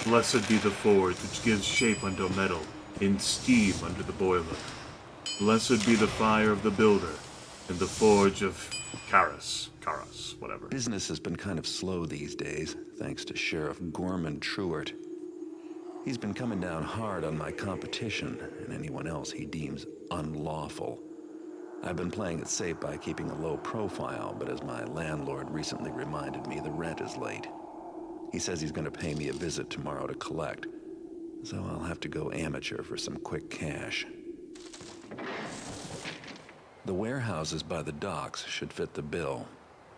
Blessed be the forge which gives shape unto metal, and steam under the boiler. Blessed be the fire of the builder, and the forge of Karas, whatever. Business has been kind of slow these days, thanks to Sheriff Gorman Truart. He's been coming down hard on my competition and anyone else he deems unlawful. I've been playing it safe by keeping a low profile, but as my landlord recently reminded me, the rent is late. He says he's going to pay me a visit tomorrow to collect, so I'll have to go amateur for some quick cash. The warehouses by the docks should fit the bill.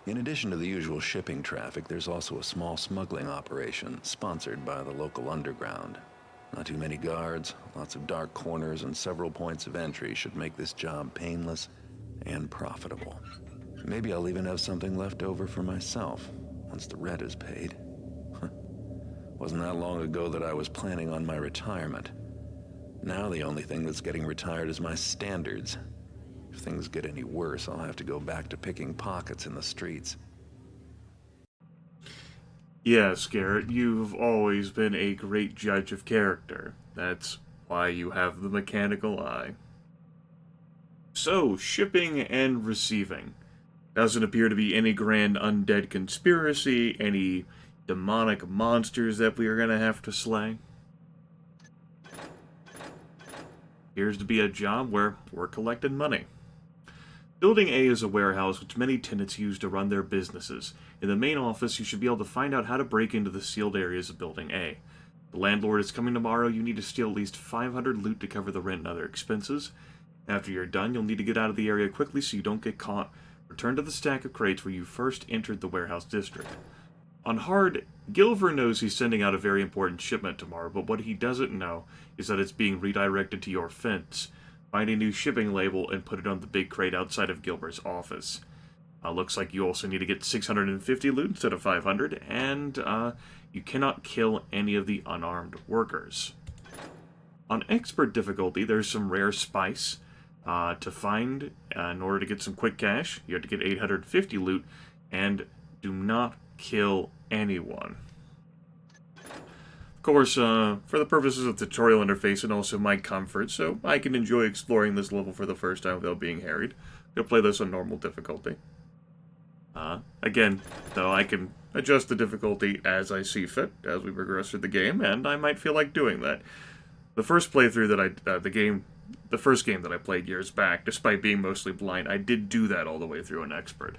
In addition to the usual shipping traffic, there's also a small smuggling operation sponsored by the local underground. Not too many guards, lots of dark corners, and several points of entry should make this job painless and profitable. Maybe I'll even have something left over for myself once the rent is paid. Wasn't that long ago that I was planning on my retirement. Now the only thing that's getting retired is my standards. If things get any worse, I'll have to go back to picking pockets in the streets. Yes, Garrett, you've always been a great judge of character. That's why you have the mechanical eye. So, shipping and receiving. Doesn't appear to be any grand undead conspiracy, any demonic monsters that we are going to have to slay. Appears to be a job where we're collecting money. Building A is a warehouse which many tenants use to run their businesses. In the main office, you should be able to find out how to break into the sealed areas of Building A. The landlord is coming tomorrow. You need to steal at least 500 loot to cover the rent and other expenses. After you're done, you'll need to get out of the area quickly so you don't get caught. Return to the stack of crates where you first entered the warehouse district. On hard, Gilver knows he's sending out a very important shipment tomorrow, but what he doesn't know is that it's being redirected to your fence. Find a new shipping label and put it on the big crate outside of Gilbert's office. Looks like you also need to get 650 loot instead of 500, and you cannot kill any of the unarmed workers. On expert difficulty, there's some rare spice to find in order to get some quick cash. You have to get 850 loot, and do not kill anyone. Of course, for the purposes of the tutorial interface and also my comfort, so I can enjoy exploring this level for the first time without being harried. I'll play this on normal difficulty. Again, though, I can adjust the difficulty as I see fit, as we progress through the game, and I might feel like doing that. The first playthrough that the first game that I played years back, despite being mostly blind, I did do that all the way through an expert.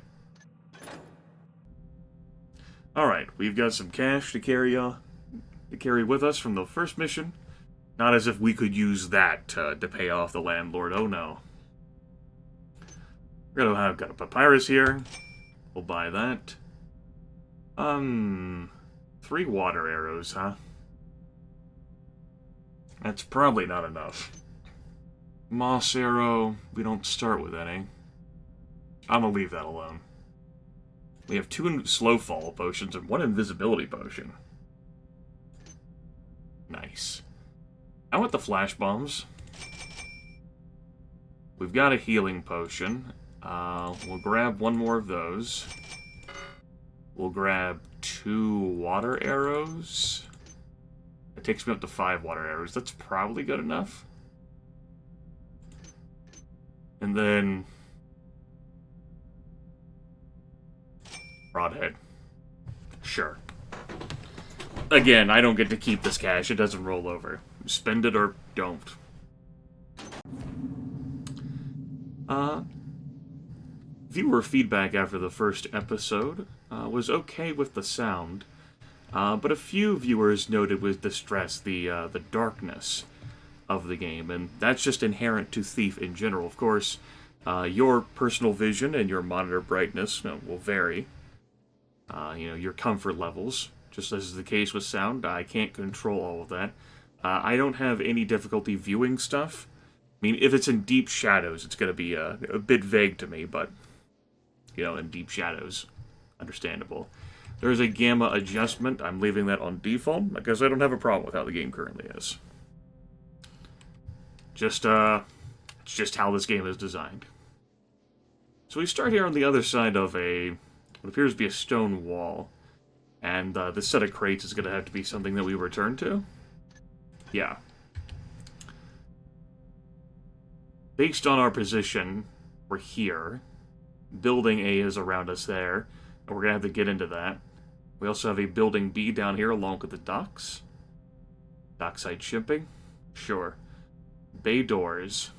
Alright, we've got some cash to carry with us from the first mission. Not as if we could use that to pay off the landlord, oh no. We're gonna have got a papyrus here. We'll buy that. 3 water arrows, huh? That's probably not enough. Moss arrow, we don't start with any. I'm gonna leave that alone. We have 2 slow fall potions and 1 invisibility potion. Nice. I want the flash bombs. We've got a healing potion. We'll grab 1 more of those. We'll grab 2 water arrows. It takes me up to 5 water arrows. That's probably good enough. And then broadhead. Sure. Again, I don't get to keep this cash. It doesn't roll over. Spend it or don't. Viewer feedback after the first episode was okay with the sound, but a few viewers noted with distress the darkness of the game, and that's just inherent to Thief in general. Of course, your personal vision and your monitor brightness will vary. Your comfort levels, just as is the case with sound. I can't control all of that. I don't have any difficulty viewing stuff. I mean, if it's in deep shadows, it's going to be a bit vague to me, but, in deep shadows, understandable. There's a gamma adjustment. I'm leaving that on default, because I don't have a problem with how the game currently is. It's just how this game is designed. So we start here on the other side of what appears to be a stone wall. And this set of crates is going to have to be something that we return to. Yeah. Based on our position, we're here. Building A is around us there, and we're going to have to get into that. We also have a building B down here along with the docks. Dockside shipping? Sure. Bay doors.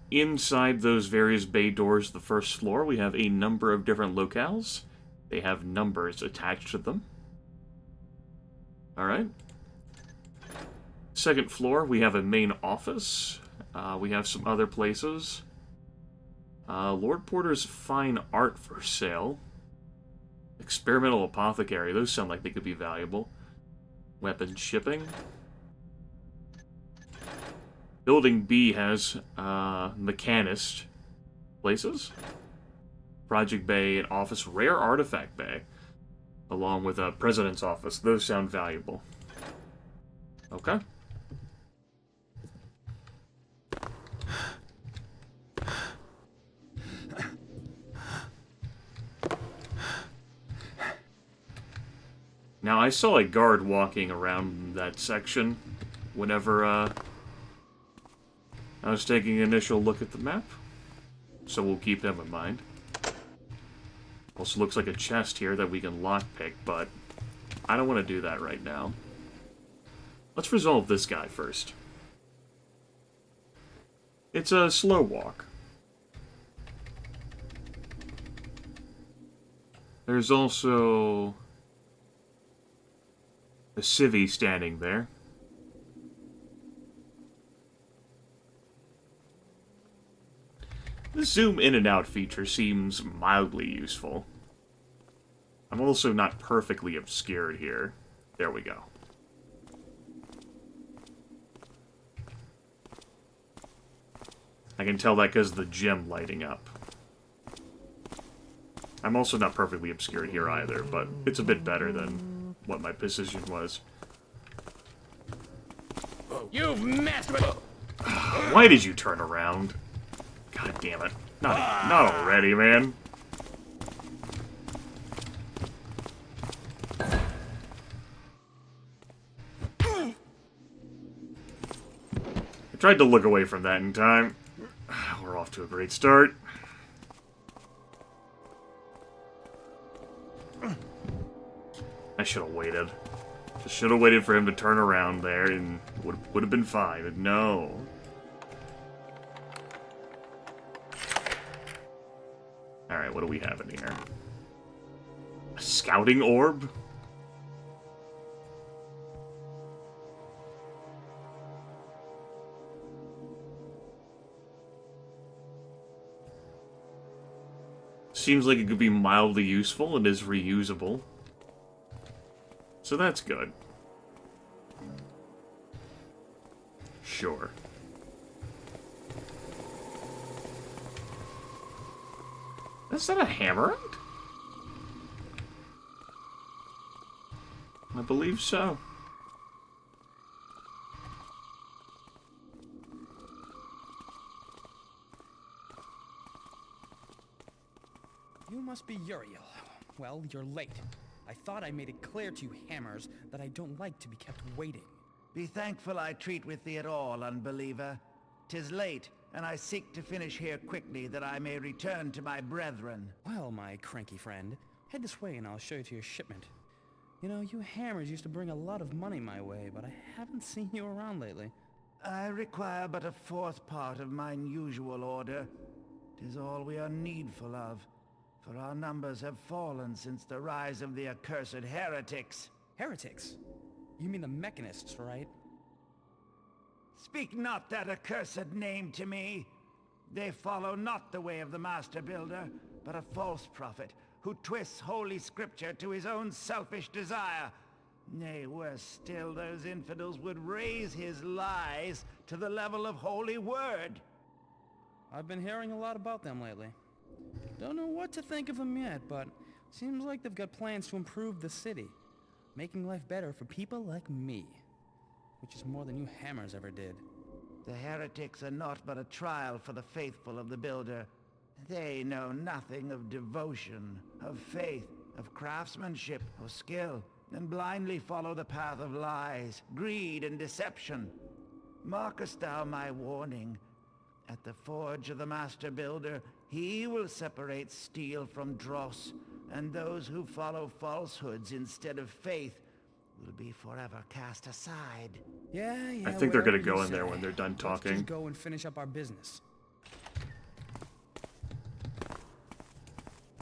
Inside those various bay doors, the first floor, we have a number of different locales. They have numbers attached to them. Alright. Second floor, we have a main office. We have some other places. Lord Porter's fine art for sale. Experimental apothecary, those sound like they could be valuable. Weapon shipping. Building B has mechanist places. Project Bay and office, rare artifact bay. Along with a president's office. Those sound valuable. Okay. Now, I saw a guard walking around that section whenever I was taking an initial look at the map. So we'll keep him in mind. Also looks like a chest here that we can lockpick, but I don't want to do that right now. Let's resolve this guy first. It's a slow walk. There's also a civvy standing there. The zoom in and out feature seems mildly useful. I'm also not perfectly obscured here. There we go. I can tell that because of the gem lighting up. I'm also not perfectly obscured here either, but it's a bit better than what my position was. You've messed with... Why did you turn around? God damn it. Not already, man. I tried to look away from that in time. We're off to a great start. I should have waited. Just should have waited for him to turn around there and would have been fine. But no. Alright, what do we have in here? A scouting orb? Seems like it could be mildly useful and is reusable. So that's good. Sure. Is that a hammerite? I believe so. You must be Uriel. Well, you're late. I thought I made it clear to you hammers that I don't like to be kept waiting. Be thankful I treat with thee at all, unbeliever. 'Tis late, and I seek to finish here quickly that I may return to my brethren. Well, my cranky friend, head this way and I'll show you to your shipment. You know, you hammers used to bring a lot of money my way, but I haven't seen you around lately. I require but a fourth part of mine usual order. 'Tis all we are needful of, for our numbers have fallen since the rise of the accursed heretics. Heretics? You mean the mechanists, right? Speak not that accursed name to me. They follow not the way of the Master Builder, but a false prophet who twists holy scripture to his own selfish desire. Nay, worse still, those infidels would raise his lies to the level of holy word. I've been hearing a lot about them lately. Don't know what to think of them yet, but seems like they've got plans to improve the city, making life better for people like me, which is more than you hammers ever did. The heretics are naught but a trial for the faithful of the Builder. They know nothing of devotion, of faith, of craftsmanship or skill, and blindly follow the path of lies, greed, and deception. Markest thou my warning? At the forge of the Master Builder, he will separate steel from dross, and those who follow falsehoods instead of faith will be forever cast aside. Yeah, I think they're gonna whatever go you in there say. when they're done Let's talking. just go and finish up our business.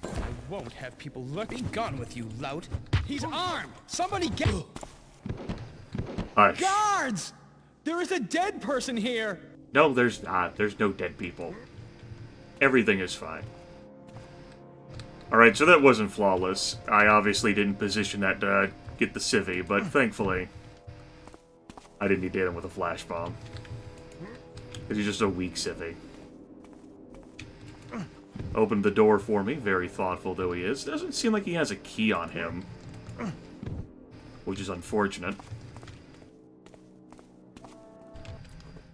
I won't have people look. Be gone with you, lout. He's armed. Somebody get. Hush. Guards! There is a dead person here. No, there's no dead people. Everything is fine. Alright, so that wasn't flawless. I obviously didn't position that to get the civvy, but thankfully I didn't need to hit him with a flash bomb. Because he's just a weak civvy. Opened the door for me, very thoughtful though he is. Doesn't seem like he has a key on him. Which is unfortunate.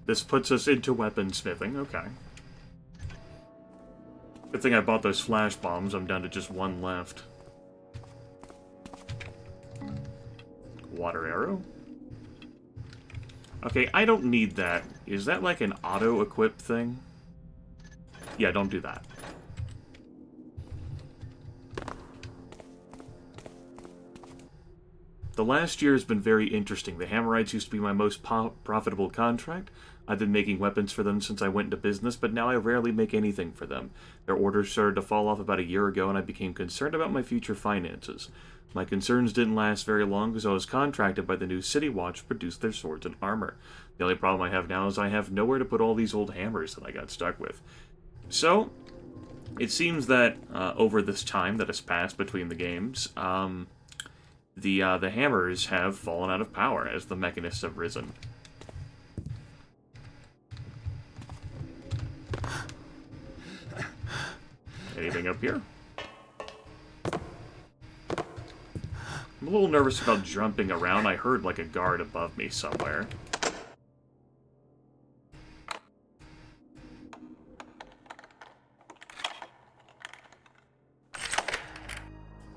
This puts us into weaponsmithing, okay. Good thing I bought those flash bombs, I'm down to just one left. Water arrow? Okay, I don't need that. Is that like an auto-equip thing? Yeah, don't do that. The last year has been very interesting. The Hammerites used to be my most profitable contract. I've been making weapons for them since I went into business, but now I rarely make anything for them. Their orders started to fall off about a year ago, and I became concerned about my future finances. My concerns didn't last very long because I was contracted by the new City Watch to produce their swords and armor. The only problem I have now is I have nowhere to put all these old hammers that I got stuck with. So, it seems that over this time that has passed between the games, the hammers have fallen out of power as the mechanists have risen. Anything up here? I'm a little nervous about jumping around. I heard like a guard above me somewhere.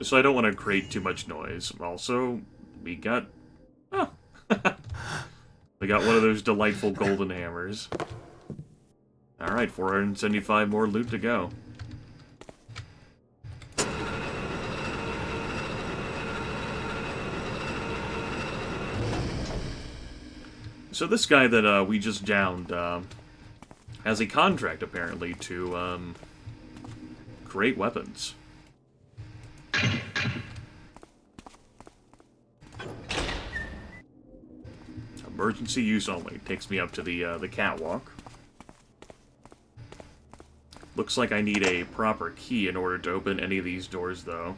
So I don't want to create too much noise. Also, we got... Oh. We got one of those delightful golden hammers. Alright, 475 more loot to go. So this guy that we just downed has a contract, apparently, to create weapons. Emergency use only. Takes me up to the catwalk. Looks like I need a proper key in order to open any of these doors, though.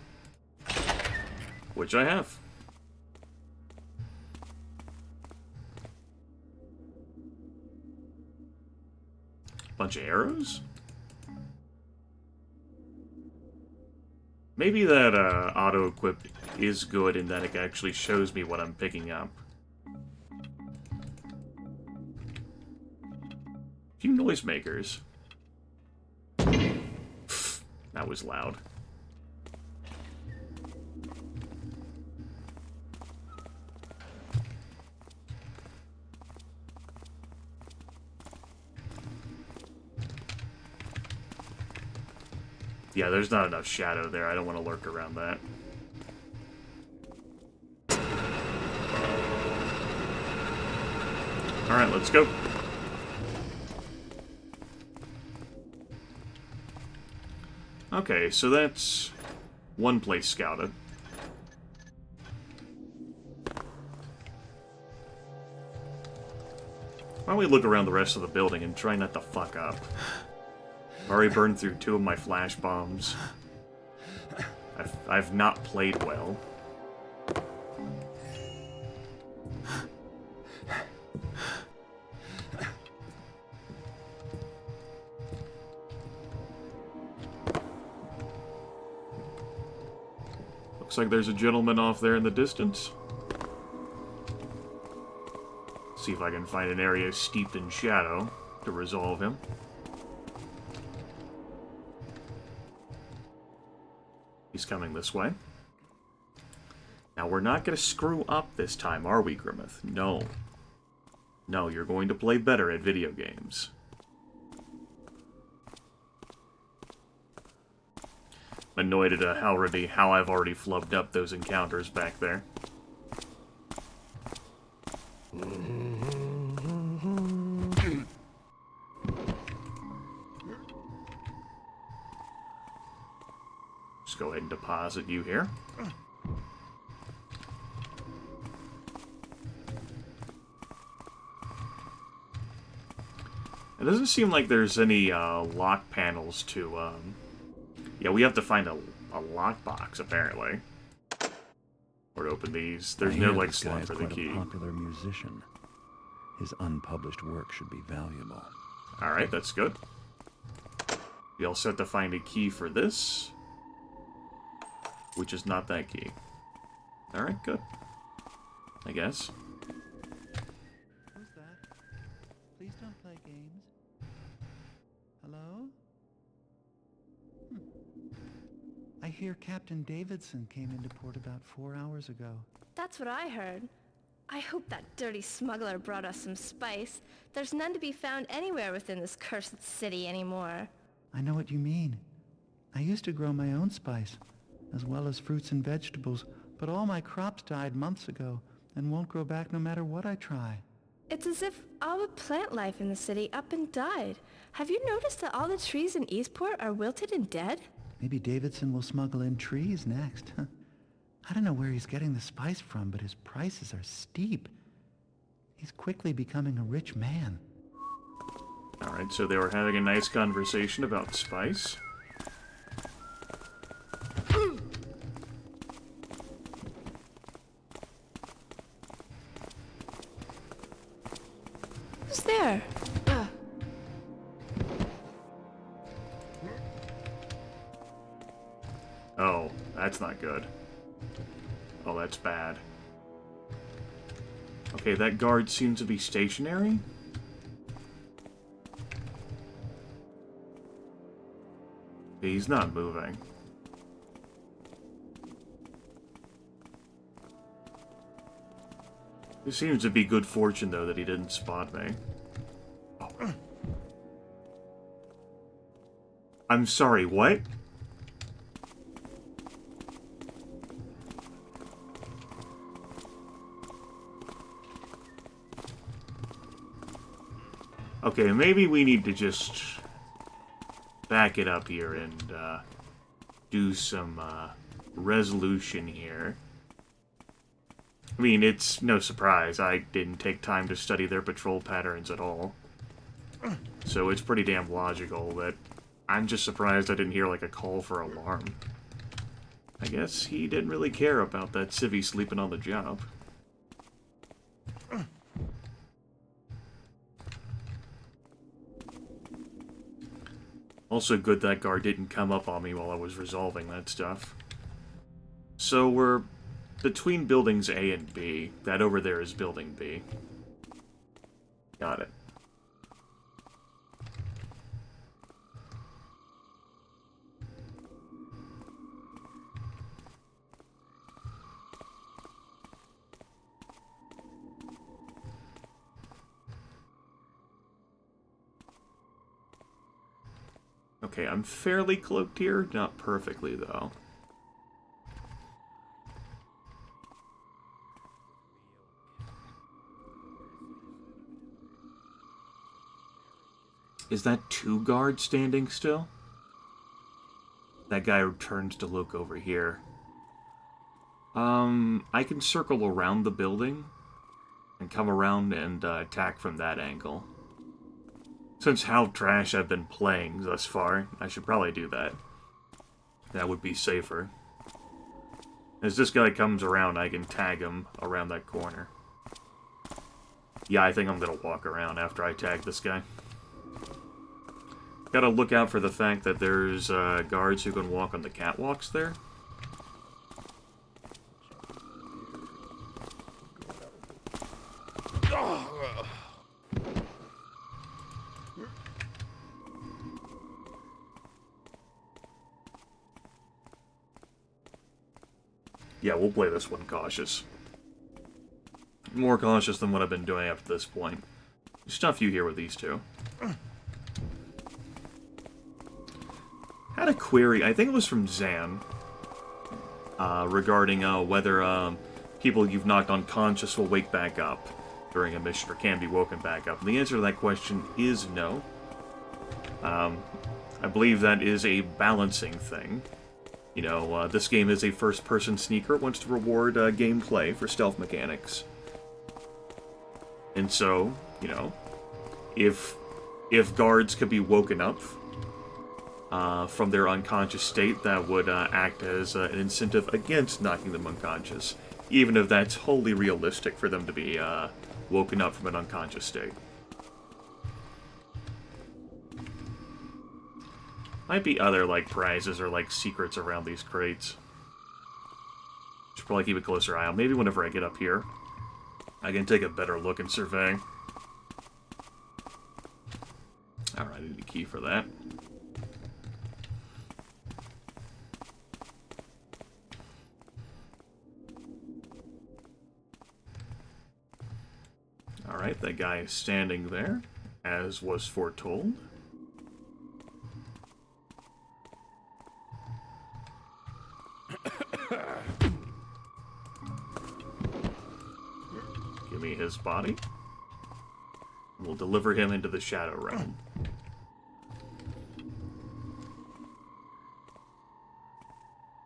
Which I have. Bunch of arrows? Maybe that auto-equip is good in that it actually shows me what I'm picking up. Few noisemakers. That was loud. Yeah, there's not enough shadow there. I don't want to lurk around that. Alright, let's go. Okay, so that's one place scouted. Why don't we look around the rest of the building and try not to fuck up? I've already burned through 2 of my flash bombs. I've not played well. Looks like there's a gentleman off there in the distance. See if I can find an area steeped in shadow to resolve him. He's coming this way. Now, we're not going to screw up this time, are we, Grimith? No. No, you're going to play better at video games. Annoyed at how I've already flubbed up those encounters back there. Just go ahead and deposit you here. It doesn't seem like there's any lock panels to... Yeah, we have to find a lockbox, apparently. Or to open these. There's no, like, slot for the key. A popular musician. His unpublished work should be valuable. Alright, that's good. We all set to find a key for this. Which is not that key. Alright, good. I guess. Who's that? Please don't play games. Hello? I hear Captain Davidson came into port about 4 hours ago. That's what I heard. I hope that dirty smuggler brought us some spice. There's none to be found anywhere within this cursed city anymore. I know what you mean. I used to grow my own spice, as well as fruits and vegetables, but all my crops died months ago, and won't grow back no matter what I try. It's as if all the plant life in the city up and died. Have you noticed that all the trees in Eastport are wilted and dead? Maybe Davidson will smuggle in trees next. I don't know where he's getting the spice from, but his prices are steep. He's quickly becoming a rich man. Alright, so they were having a nice conversation about spice. Who's there? Oh, that's not good. Oh, that's bad. Okay, that guard seems to be stationary. He's not moving. It seems to be good fortune, though, that he didn't spot me. Oh. I'm sorry, what? Okay, maybe we need to just back it up here and do some resolution here. I mean, it's no surprise. I didn't take time to study their patrol patterns at all. So it's pretty damn logical that I'm just surprised I didn't hear, like, a call for alarm. I guess he didn't really care about that civvy sleeping on the job. Also good that guard didn't come up on me while I was resolving that stuff. So we're between buildings A and B. That over there is building B. Got it. Okay, I'm fairly cloaked here. Not perfectly, though. Is that two guards standing still? That guy turns to look over here. I can circle around the building and come around and attack from that angle. Since how trash I've been playing thus far, I should probably do that. That would be safer. As this guy comes around, I can tag him around that corner. Yeah, I think I'm gonna walk around after I tag this guy. Gotta look out for the fact that there's guards who can walk on the catwalks there. Yeah, we'll play this one cautious. More cautious than what I've been doing up to this point. There's stuff you hear with these two. Had a query, I think it was from Zan, regarding whether people you've knocked unconscious will wake back up during a mission or can be woken back up. And the answer to that question is no. I believe that is a balancing thing. You know, this game is a first-person sneaker. It wants to reward gameplay for stealth mechanics. And so, you know, if guards could be woken up from their unconscious state, that would act as an incentive against knocking them unconscious, even if that's wholly realistic for them to be woken up from an unconscious state. Might be other, like, prizes or, like, secrets around these crates. Should probably keep a closer eye out. Maybe whenever I get up here, I can take a better look and survey. Alright, I need a key for that. Alright, that guy is standing there, as was foretold. Give me his body. We'll deliver him into the Shadow Realm.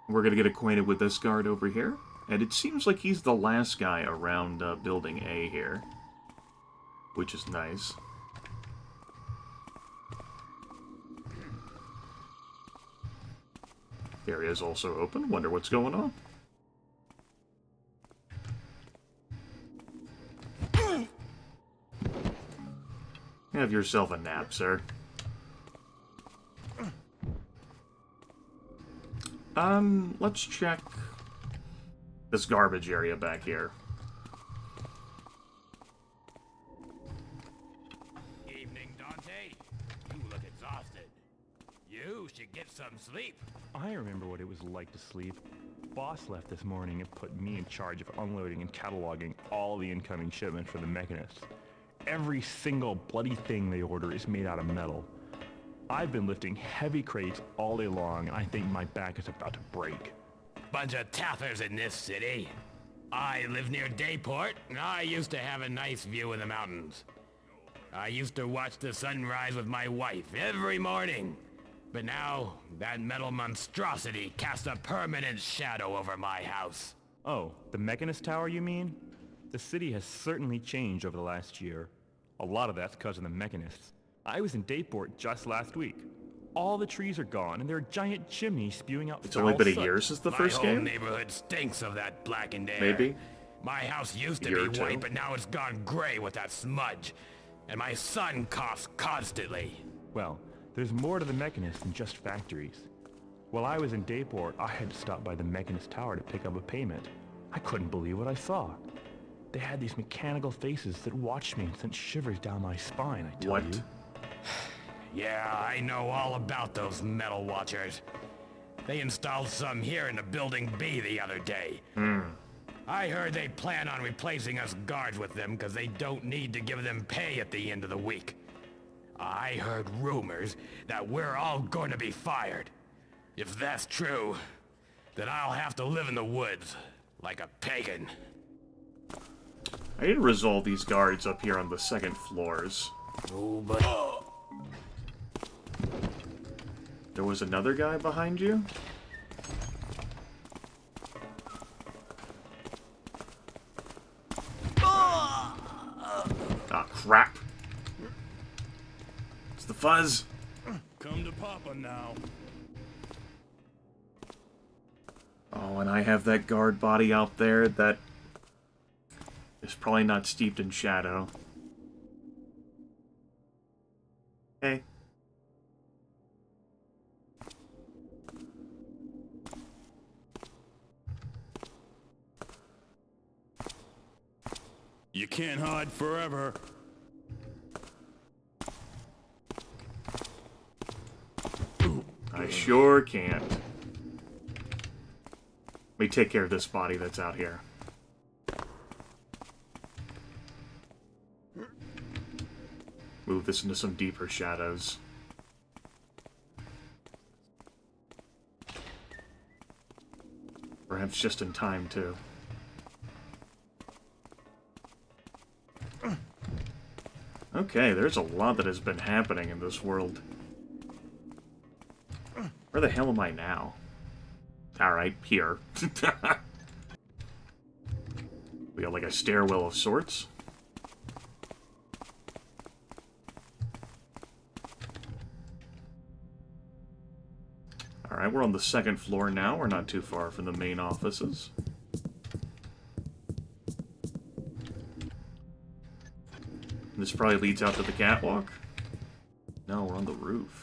We're gonna get acquainted with this guard over here. And it seems like he's the last guy around Building A here. Which is nice. The area is also open. Wonder what's going on. Have yourself a nap, sir. Let's check this garbage area back here. Evening, Dante. You look exhausted. You should get some sleep. I remember what it was like to sleep. Boss left this morning and put me in charge of unloading and cataloging all the incoming shipments for the mechanists. Every single bloody thing they order is made out of metal. I've been lifting heavy crates all day long, and I think my back is about to break. Bunch of taffers in this city. I live near Dayport, and I used to have a nice view of the mountains. I used to watch the sunrise with my wife every morning. But now, that metal monstrosity casts a permanent shadow over my house. Oh, the Mechanist Tower, you mean? The city has certainly changed over the last year. A lot of that's because of the Mechanists. I was in Dayport just last week. All the trees are gone, and there are giant chimneys spewing out It's foul only been a soot. year since the My first whole game? neighborhood stinks of that blackened air. Maybe. My house used A to year or be two. white, but now it's gone gray with that smudge. And my son coughs constantly. Well, there's more to the Mechanists than just factories. While I was in Dayport, I had to stop by the Mechanist Tower to pick up a payment. I couldn't believe what I saw. They had these mechanical faces that watched me and sent shivers down my spine, I tell What? you. Yeah, I know all about those metal watchers. They installed some here in the Building B the other day. I heard they plan on replacing us guards with them because they don't need to give them pay at the end of the week. I heard rumors that we're all going to be fired. If that's true, then I'll have to live in the woods like a pagan. I need to resolve these guards up here on the second floors. Oh, but... There was another guy behind you? Ah, crap. It's the fuzz. Come to Papa now. Oh, and I have that guard body out there that is probably not steeped in shadow. Hey. You can't hide forever. I sure can't. me take care of this body that's out here. Move this into some deeper shadows. Perhaps just in time, too. Okay, there's a lot that has been happening in this world. Where the hell am I now? Alright, here. We got like a stairwell of sorts. Alright, we're on the second floor now. We're not too far from the main offices. This probably leads out to the catwalk. No, we're on the roof.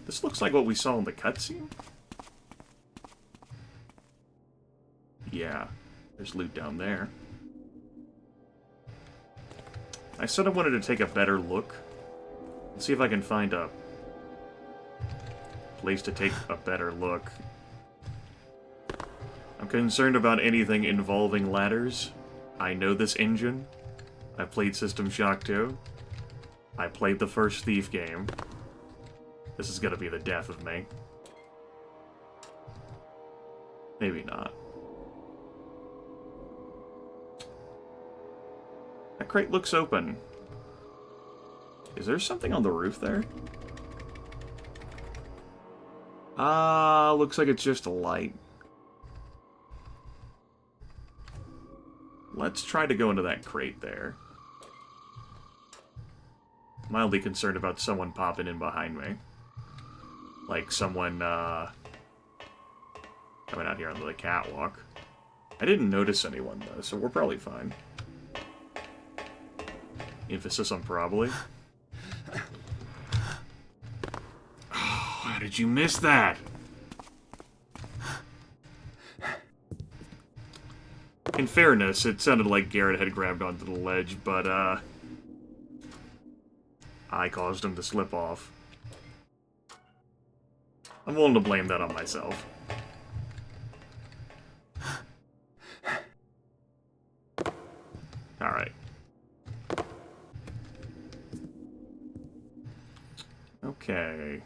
This looks like what we saw in the cutscene. Yeah, there's loot down there. I said I wanted to take a better look. Let's see if I can find a place to take a better look. I'm concerned about anything involving ladders. I know this engine. I played System Shock 2. I played the first Thief game. This is gonna be the death of me. Maybe not. That crate looks open. Is there something on the roof there? Looks like it's just a light. Let's try to go into that crate there. Mildly concerned about someone popping in behind me. Like someone, coming out here onto the catwalk. I didn't notice anyone, though, so we're probably fine. Emphasis on probably. Oh, how did you miss that? In fairness, it sounded like Garrett had grabbed onto the ledge, but, I caused him to slip off. I'm willing to blame that on myself. Alright. Okay.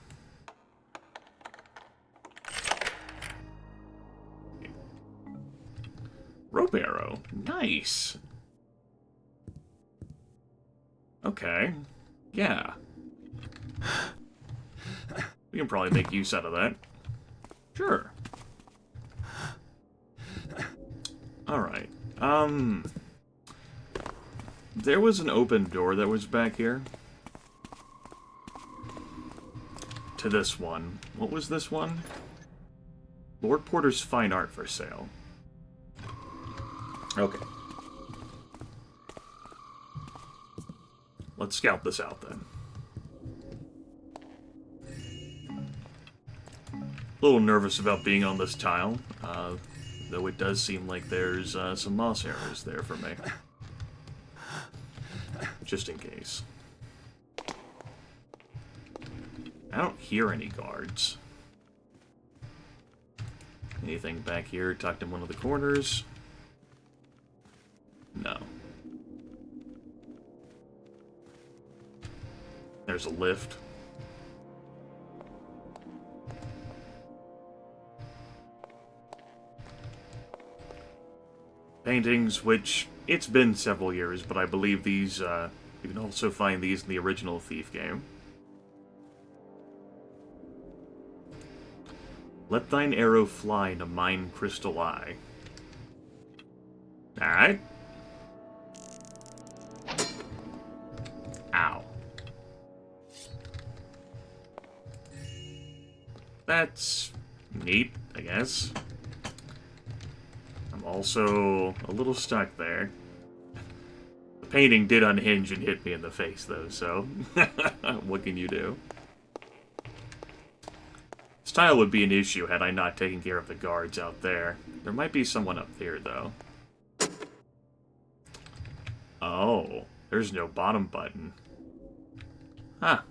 Rope arrow. Nice. Okay. Yeah. We can probably make use out of that. Sure. Alright. There was an open door that was back here. To this one. What was this one? Lord Porter's fine art for sale. Okay. Let's scout this out then. A little nervous about being on this tile, though it does seem like there's some moss arrows there for me. Just in case. I don't hear any guards. Anything back here tucked in one of the corners? No. There's a lift. Paintings, which, it's been several years, but I believe these, you can also find these in the original Thief game. Let thine arrow fly into mine crystal eye. Alright. Ow. That's neat, I guess. I'm also a little stuck there. The painting did unhinge and hit me in the face, though, so what can you do? Style would be an issue had I not taken care of the guards out there. There might be someone up there, though. Oh, there's no bottom button. Huh.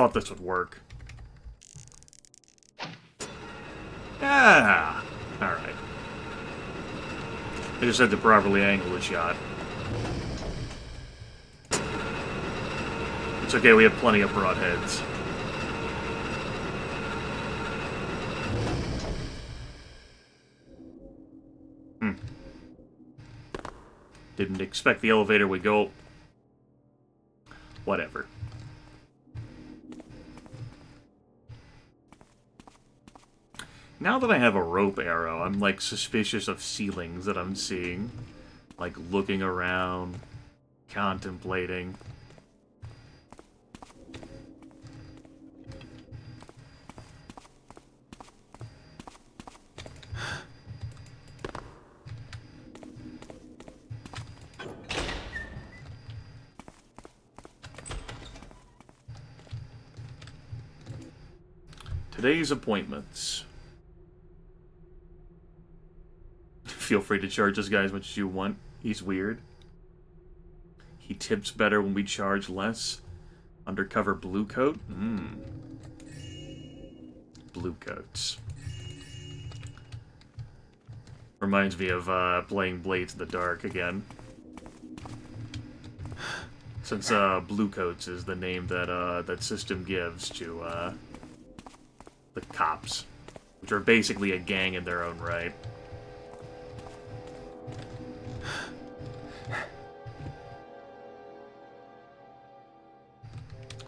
thought this would work. Yeah! Alright. I just had to properly angle the shot. It's okay, we have plenty of broadheads. Didn't expect the elevator would go... Whatever. Now that I have a rope arrow, I'm, like, suspicious of ceilings that I'm seeing. Like, looking around, contemplating. Today's appointments. Feel free to charge this guy as much as you want. He's weird. He tips better when we charge less. Undercover blue coat? Blue coats. Reminds me of playing Blades in the Dark again. Since blue coats is the name that that system gives to the cops, which are basically a gang in their own right.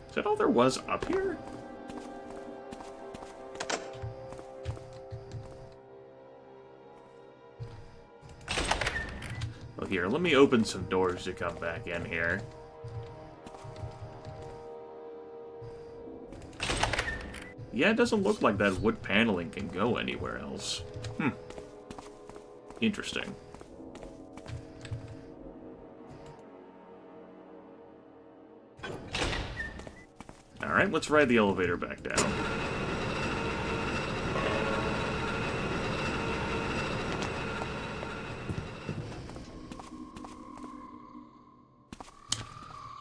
Is that all there was up here? Well, here, let me open some doors to come back in here. Yeah, it doesn't look like that wood paneling can go anywhere else. Interesting. Alright, let's ride the elevator back down.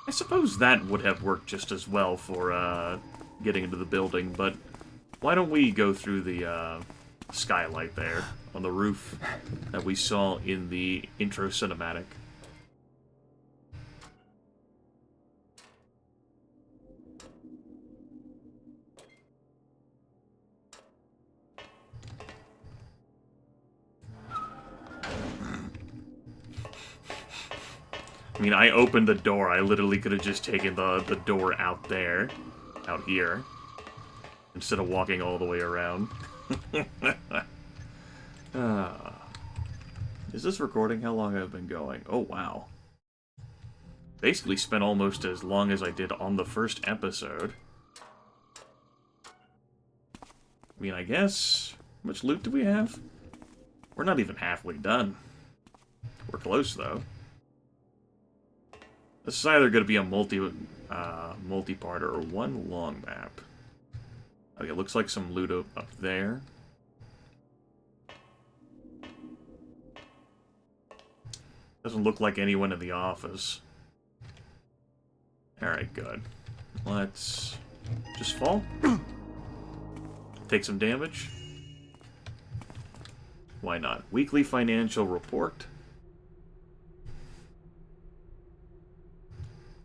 I suppose that would have worked just as well for, getting into the building, but why don't we go through the skylight there on the roof that we saw in the intro cinematic. I mean, I opened the door. I literally could have just taken the door out there. Out here, instead of walking all the way around. Is this recording? How long have I been going? Oh, wow. Basically spent almost as long as I did on the first episode. I mean, I guess... How much loot do we have? We're not even halfway done. We're close, though. This is either going to be a multi-parter or one long map. Okay, it looks like some loot up there. Doesn't look like anyone in the office. Alright, good. Let's just fall. Take some damage. Why not? Weekly financial report.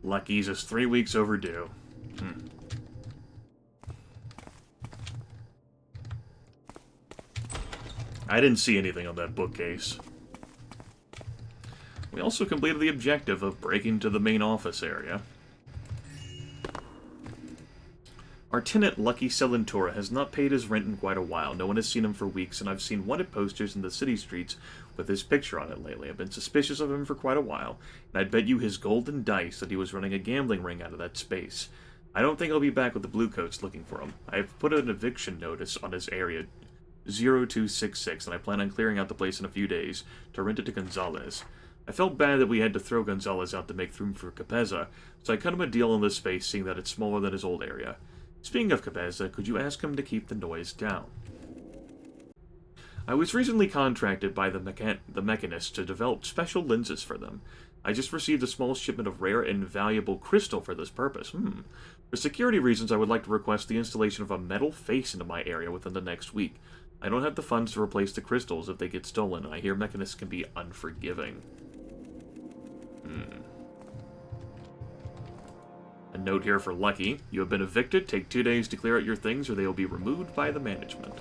Lucky's is 3 weeks overdue. I didn't see anything on that bookcase. We also completed the objective of breaking into the main office area. Our tenant, Lucky Celentura, has not paid his rent in quite a while. No one has seen him for weeks, and I've seen wanted posters in the city streets with his picture on it lately. I've been suspicious of him for quite a while, and I'd bet you his golden dice that he was running a gambling ring out of that space. I don't think I'll be back with the Bluecoats looking for him. I've put an eviction notice on his area, 0266, and I plan on clearing out the place in a few days to rent it to Gonzalez. I felt bad that we had to throw Gonzalez out to make room for Capeza, so I cut him a deal on this space, seeing that it's smaller than his old area. Speaking of Capeza, could you ask him to keep the noise down? I was recently contracted by the mechanist to develop special lenses for them. I just received a small shipment of rare and valuable crystal for this purpose. For security reasons, I would like to request the installation of a metal face into my area within the next week. I don't have the funds to replace the crystals if they get stolen, and I hear mechanists can be unforgiving. A note here for Lucky. You have been evicted. Take 2 days to clear out your things, or they will be removed by the management.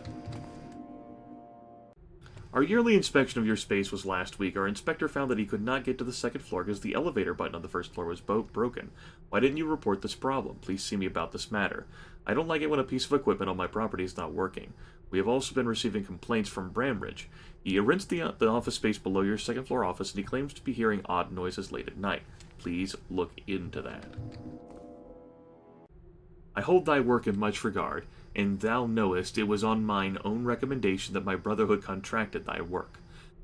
Our yearly inspection of your space was last week. Our inspector found that he could not get to the second floor because the elevator button on the first floor was broken. Why didn't you report this problem? Please see me about this matter. I don't like it when a piece of equipment on my property is not working. We have also been receiving complaints from Bramridge. He rents the office space below your second floor office, and he claims to be hearing odd noises late at night. Please look into that. I hold thy work in much regard, and thou knowest it was on mine own recommendation that my brotherhood contracted thy work.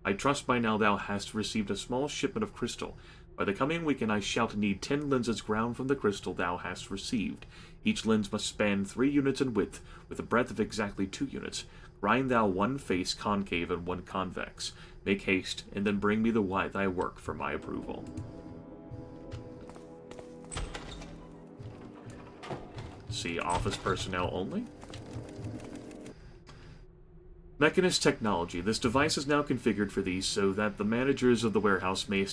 I trust by now thou hast received a small shipment of crystal. By the coming weekend I shalt need 10 lenses ground from the crystal thou hast received. Each lens must span 3 units in width, with a breadth of exactly 2 units. Grind thou 1 face concave and 1 convex. Make haste, and then bring me thy work for my approval. See office personnel only. Mechanist technology. This device is now configured for these so that the managers of the warehouse may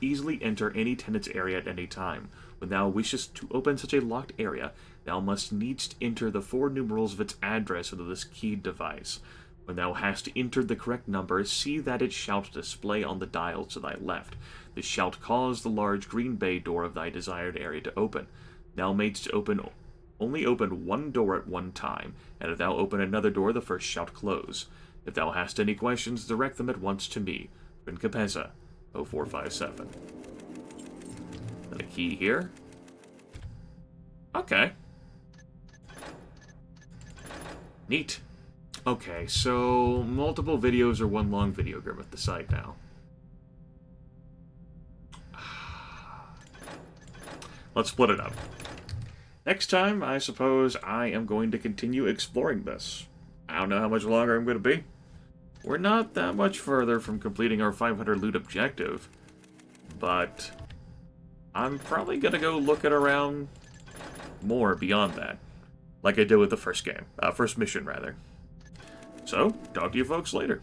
easily enter any tenant's area at any time. When thou wishest to open such a locked area, thou must needs enter the 4 numerals of its address into this keyed device. When thou hast entered the correct number, see that it shalt display on the dials to thy left. This shalt cause the large green bay door of thy desired area to open. Thou mayst only open 1 door at one time, and if thou open another door, the first shalt close. If thou hast any questions, direct them at once to me, Rincapeza, 0457. And a key here. Okay. Neat. Okay, so multiple videos or 1 long video, Grimith, decide now. Let's split it up. Next time, I suppose I am going to continue exploring this. I don't know how much longer I'm going to be. We're not that much further from completing our 500 loot objective, but I'm probably going to go looking around more beyond that, like I did with the first game. First mission, rather. So, talk to you folks later.